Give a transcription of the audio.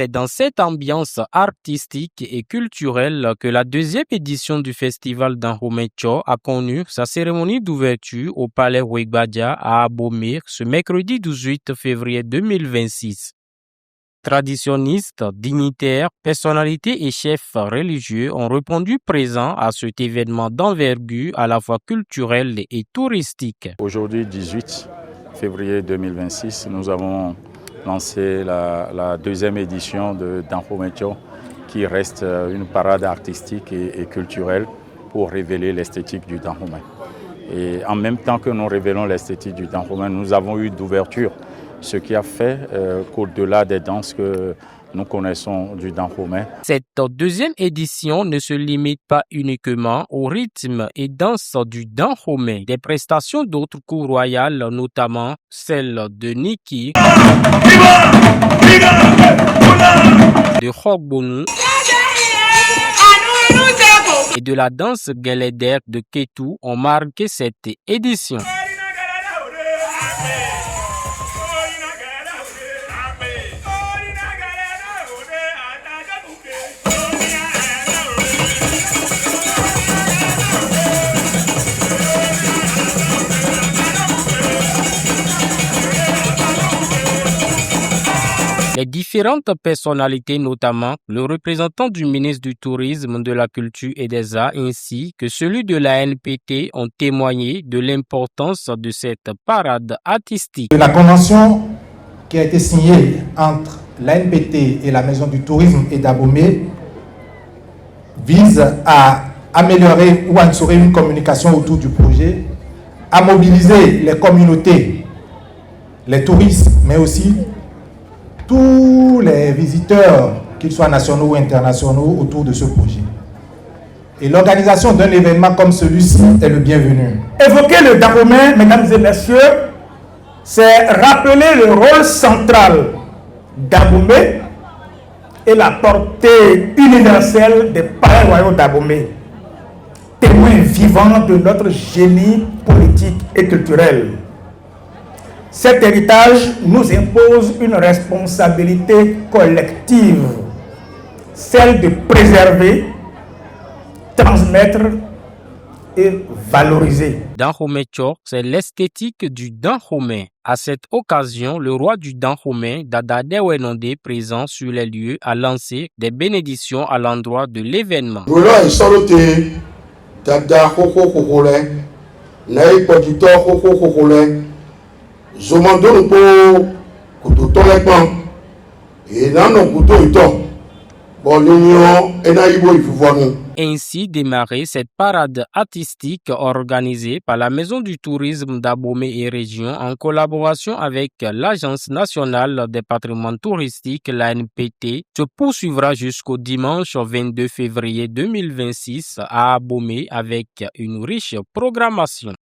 C'est dans cette ambiance artistique et culturelle que la deuxième édition du festival Danhomecho a connu sa cérémonie d'ouverture au Palais Ouegbadia à Abomey ce mercredi 18 février 2026. Traditionnistes, dignitaires, personnalités et chefs religieux ont répondu présents à cet événement d'envergure à la fois culturel et touristique. Aujourd'hui, 18 février 2026, nous avons lancé la deuxième édition de Danhomecho, qui reste une parade artistique et culturelle pour révéler l'esthétique du Dahomey. Et en même temps que nous révélons l'esthétique du Dahomey, nous avons eu d'ouverture, ce qui a fait qu'au-delà des danses que nous connaissons du Dahomey. Cette deuxième édition ne se limite pas uniquement au rythme et danse du Dahomey. Des prestations d'autres cours royales, notamment celle de Niki, de Hogbonu et de la danse Geleder de Ketu, ont marqué cette édition. Les différentes personnalités, notamment le représentant du ministre du Tourisme, de la Culture et des Arts, ainsi que celui de la NPT, ont témoigné de l'importance de cette parade artistique. La convention qui a été signée entre la NPT et la Maison du Tourisme et d'Abomey vise à améliorer ou à assurer une communication autour du projet, à mobiliser les communautés, les touristes, mais aussi tous les visiteurs, qu'ils soient nationaux ou internationaux, autour de ce projet. Et l'organisation d'un événement comme celui-ci est le bienvenu. Évoquer le Dahomey, mesdames et messieurs, c'est rappeler le rôle central d'Abomey et la portée universelle des palais royaux d'Abomey, témoins vivants de notre génie politique et culturel. Cet héritage nous impose une responsabilité collective, celle de préserver, transmettre et valoriser. Danhomecho, c'est l'esthétique du Dahomey. À cette occasion, le roi du Dahomey, Dada Dewenonde, présent sur les lieux, a lancé des bénédictions à l'endroit de l'événement. Zomando po kuto tolepan et nano kuto ito bolunyo ena ibo ifufuanu. Ainsi démarrait cette parade artistique organisée par la Maison du Tourisme d'Abomey et Région en collaboration avec l'Agence nationale des patrimoines touristiques, la NPT, se poursuivra jusqu'au dimanche 22 février 2026 à Abomey avec une riche programmation.